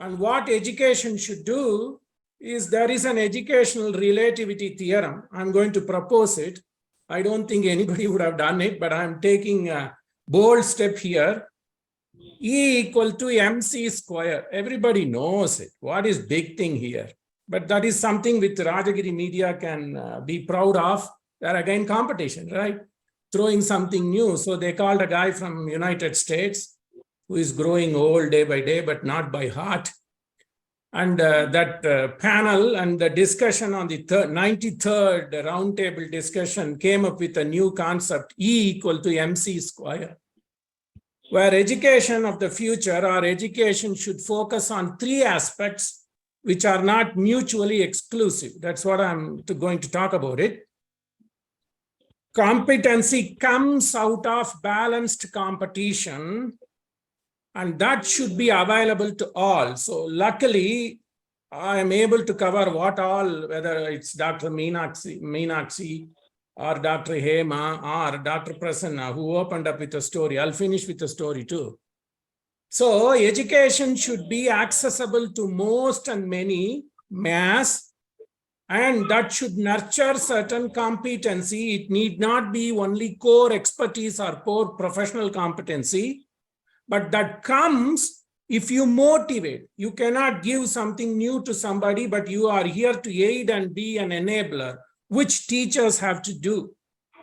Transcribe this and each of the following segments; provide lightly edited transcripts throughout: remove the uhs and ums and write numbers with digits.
And what education should do is there is an educational relativity theorem. I'm going to propose it. I don't think anybody would have done it, but I'm taking a bold step here. E equal to mc square. Everybody knows it. What is big thing here? But that is something which Rajagiri media can be proud of. They're again competition, right? Throwing something new. So they called a guy from United States who is growing old day by day, but not by heart. And that panel and the discussion on the 93rd roundtable discussion came up with a new concept, E equal to mc square, where education of the future or education should focus on three aspects which are not mutually exclusive. That's what I'm going to talk about it. Competency comes out of balanced competition, and that should be available to all. So luckily, I am able to cover what all, whether it's Dr. Meenakshi or Dr. Hema or Dr. Prasanna, who opened up with a story. I'll finish with a story too. So education should be accessible to most and many, mass, and that should nurture certain competency. It need not be only core expertise or core professional competency, but that comes if you motivate. You cannot give something new to somebody, but you are here to aid and be an enabler, which teachers have to do.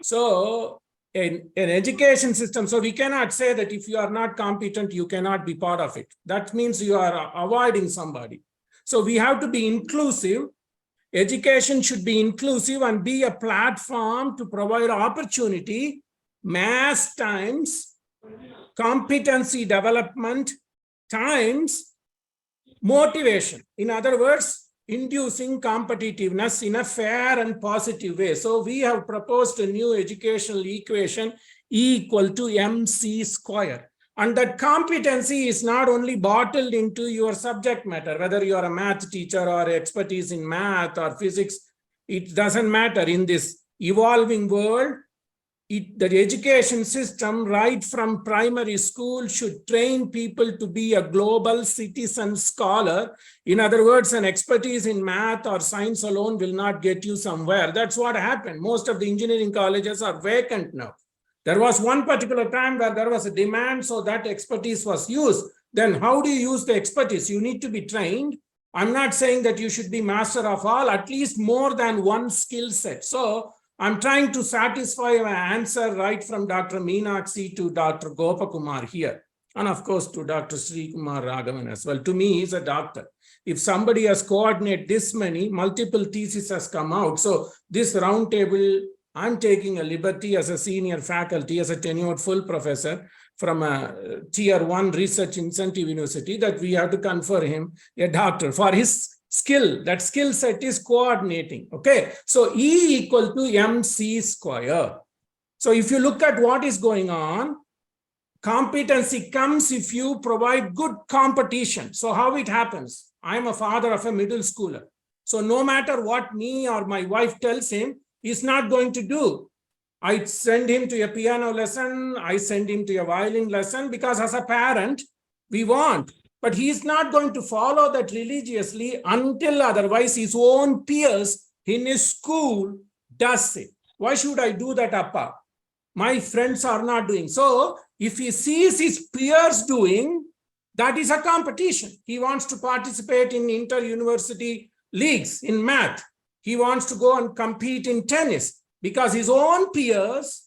So in an education system, so we cannot say that if you are not competent, you cannot be part of it. That means you are avoiding somebody. So we have to be inclusive. Education should be inclusive and be a platform to provide opportunity, mass times competency development times motivation. In other words, inducing competitiveness in a fair and positive way. So we have proposed a new educational equation, E equal to mc square. And that competency is not only bottled into your subject matter, whether you are a math teacher or expertise in math or physics, it doesn't matter. In this evolving world, the education system right from primary school should train people to be a global citizen scholar. In other words, an expertise in math or science alone will not get you somewhere. That's what happened. Most of the engineering colleges are vacant now. There was one particular time where there was a demand, so that expertise was used. Then how do you use the expertise? You need to be trained. I'm not saying that you should be master of all, at least more than one skill set. So I'm trying to satisfy my answer right from Dr. Meenakshi to Dr. Gopakumar here. And of course, to Dr. Sri Kumar Raghavan as well. To me, he's a doctor. If somebody has coordinated this many, multiple theses has come out. So this roundtable, I'm taking a liberty as a senior faculty, as a tenured full professor from a tier 1 research incentive university, that we have to confer him a doctor for his skill. That skill set is coordinating. Okay. So E equal to mc square. So if you look at what is going on, competency comes if you provide good competition. So how it happens? I'm a father of a middle schooler. So no matter what me or my wife tells him, he's not going to do. I send him to a piano lesson. I send him to a violin lesson because as a parent, we want. But he is not going to follow that religiously until otherwise his own peers in his school does it. Why should I do that, Appa? My friends are not doing. So if he sees his peers doing, that is a competition. He wants to participate in inter-university leagues in math. He wants to go and compete in tennis because his own peers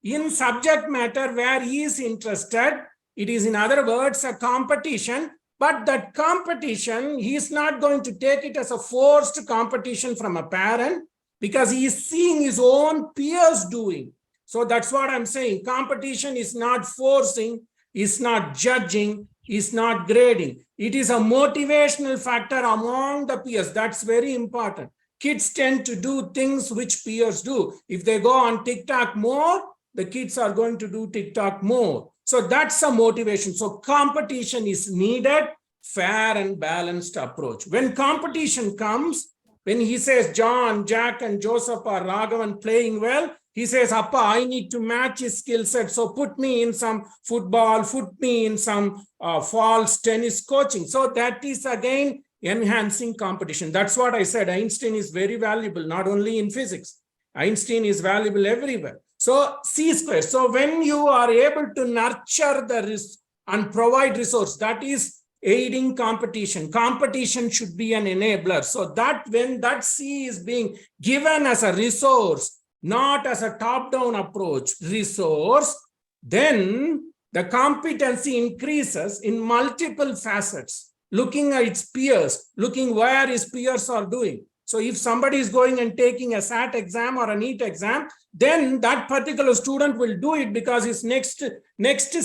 in subject matter where he is interested, it is in other words a competition, but that competition, he is not going to take it as a forced competition from a parent because he is seeing his own peers doing. So that's what I'm saying. Competition is not forcing, is not judging, is not grading. It is a motivational factor among the peers. That's very important. Kids tend to do things which peers do. If they go on TikTok more, the kids are going to do TikTok more. So that's a motivation. So competition is needed, fair and balanced approach. When competition comes, when he says John, Jack, and Joseph are Raghavan playing well, He says, Appa, I need to match his skill set. So put me in some football, put me in some false tennis coaching. So that is again enhancing competition. That's what I said. Einstein is very valuable, not only in physics. Einstein is valuable everywhere. So C square. So when you are able to nurture the risk and provide resource, that is aiding competition. Competition should be an enabler. So that when that C is being given as a resource, not as a top-down approach, resource, then the competency increases in multiple facets, looking at its peers, looking where his peers are doing. So if somebody is going and taking a SAT exam or a NEET exam, then that particular student will do it because his next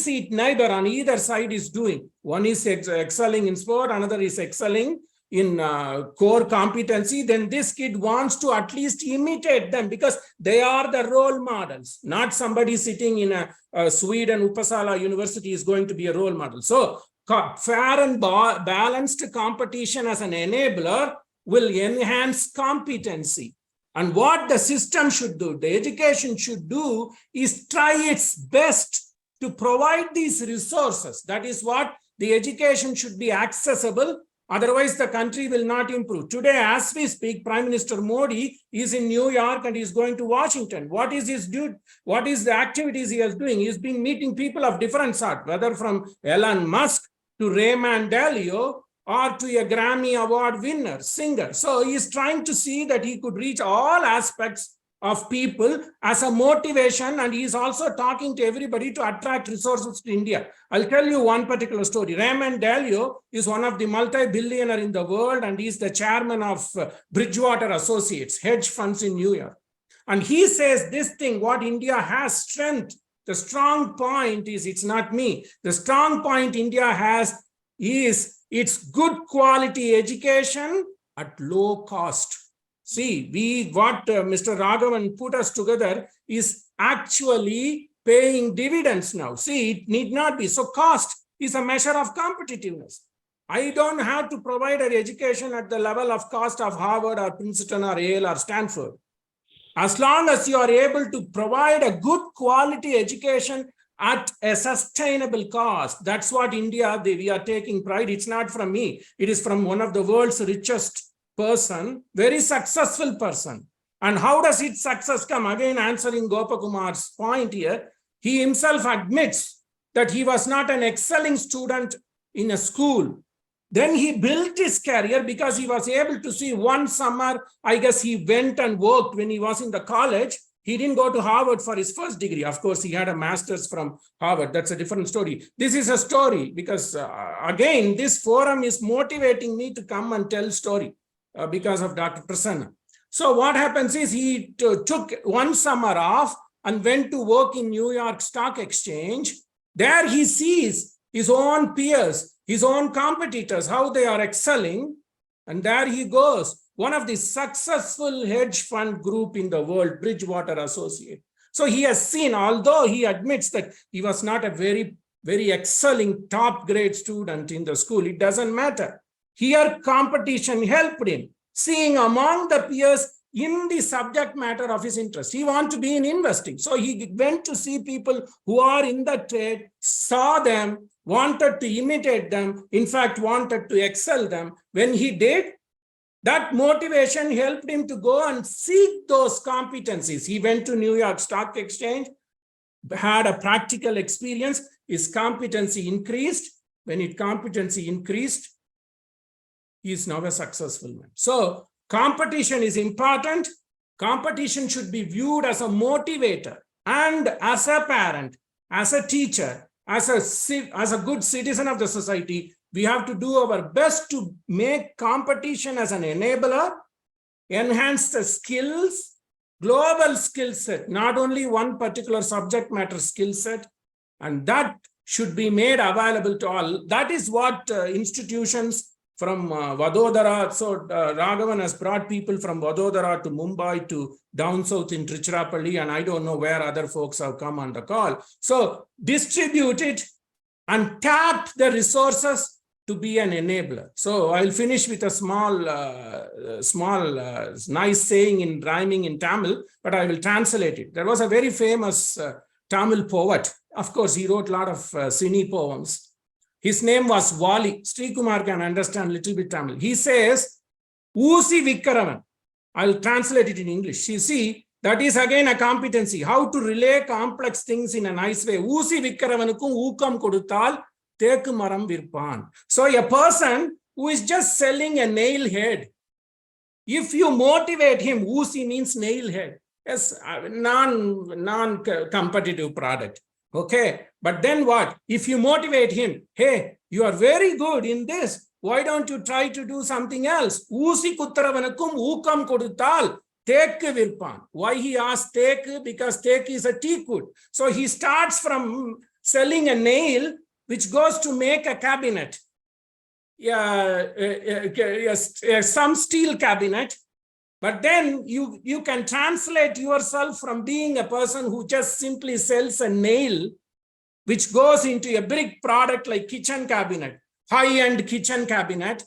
seat neighbor on either side is doing. One is excelling in sport, another is excelling in core competency. Then this kid wants to at least imitate them because they are the role models. Not somebody sitting in a Sweden, Uppsala University is going to be a role model. So fair and balanced competition as an enabler will enhance competency. And what the system should do, the education should do, is try its best to provide these resources. That is what the education should be accessible. Otherwise, the country will not improve. Today, as we speak, Prime Minister Modi is in New York and is going to Washington. What is his duty? What is the activities he is doing? He has been meeting people of different sort, whether from Elon Musk to Raymond Dalio, or to a Grammy Award winner, singer. So he is trying to see that he could reach all aspects of people as a motivation, and he is also talking to everybody to attract resources to India. I'll tell you one particular story. Raymond Dalio is one of the multi-billionaire in the world, and he is the chairman of Bridgewater Associates, hedge funds in New York. And he says this thing, what India has strength, the strong point is, it's not me, the strong point India has is its good quality education at low cost. See, what Mr. Raghavan put us together is actually paying dividends now. See, it need not be. So cost is a measure of competitiveness. I don't have to provide an education at the level of cost of Harvard or Princeton or Yale or Stanford. As long as you are able to provide a good quality education at a sustainable cost. That's what India, we are taking pride. It's not from me. It is from one of the world's richest person, very successful person. And how does its success come? Again, answering Gopakumar's point here, he himself admits that he was not an excelling student in a school. Then he built his career because he was able to see one summer, I guess he went and worked when he was in the college. He didn't go to Harvard for his first degree. Of course, he had a master's from Harvard. That's a different story. This is a story because, again, this forum is motivating me to come and tell story because of Dr. Prasanna. So what happens is he took one summer off and went to work in New York Stock Exchange. There he sees his own peers, his own competitors, how they are excelling. And there he goes. One of the successful hedge fund group in the world, Bridgewater Associates. So he has seen, although he admits that he was not a very, very excelling top grade student in the school, it doesn't matter. Here competition helped him, seeing among the peers in the subject matter of his interest. He wanted to be in investing. So he went to see people who are in the trade, saw them, wanted to imitate them, in fact, wanted to excel them. When he did, that motivation helped him to go and seek those competencies. He went to New York Stock Exchange, had a practical experience, his competency increased. When his competency increased, he is now a successful man. So competition is important. Competition should be viewed as a motivator. And as a parent, as a teacher, as a good citizen of the society, we have to do our best to make competition as an enabler, enhance the skills, global skill set, not only one particular subject matter skill set, and that should be made available to all. That is what institutions from Vadodara, so Raghavan has brought people from Vadodara to Mumbai to down south in Tiruchirappalli, and I don't know where other folks have come on the call. So distribute it and tap the resources to be an enabler. So I'll finish with a small, nice saying in rhyming in Tamil, but I will translate it. There was a very famous Tamil poet. Of course, he wrote a lot of Sini poems. His name was Wali. Sri Kumar can understand a little bit Tamil. He says, Usi Vikkaravan. I'll translate it in English. You see, that is again a competency. How to relay complex things in a nice way. Usi Vikkaravanukkum Ookam Koduttal Thekku Maram Virpan. So a person who is just selling a nail head, if you motivate him, Usi means nail head. Yes, non-competitive product. Okay, but then what? If you motivate him, hey, you are very good in this. Why don't you try to do something else? Usi Kuttaravanakkum Ookam Koduttal Thekku Virpan. Why he asked Thekku? Because Thekku is a teakwood. So he starts from selling a nail which goes to make a cabinet. Some steel cabinet. But then you can translate yourself from being a person who just simply sells a nail, which goes into a big product like kitchen cabinet, high-end kitchen cabinet.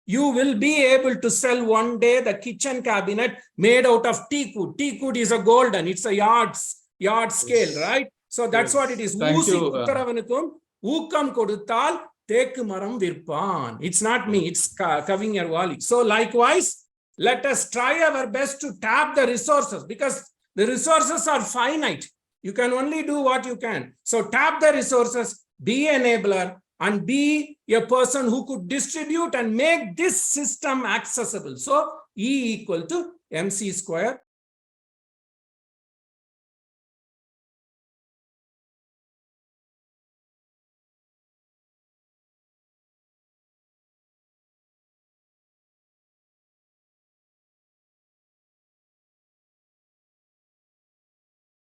You will be able to sell one day the kitchen cabinet made out of teakwood. Teakwood is a golden, it's a yard scale, right? So that's what it is. Thank you. Ookam Koduttal Thekku Maram Virpan. It's not me, it's Kavignyer Wali. So likewise, let us try our best to tap the resources, because the resources are finite. You can only do what you can. So tap the resources, be an enabler, and be a person who could distribute and make this system accessible. So E equal to MC square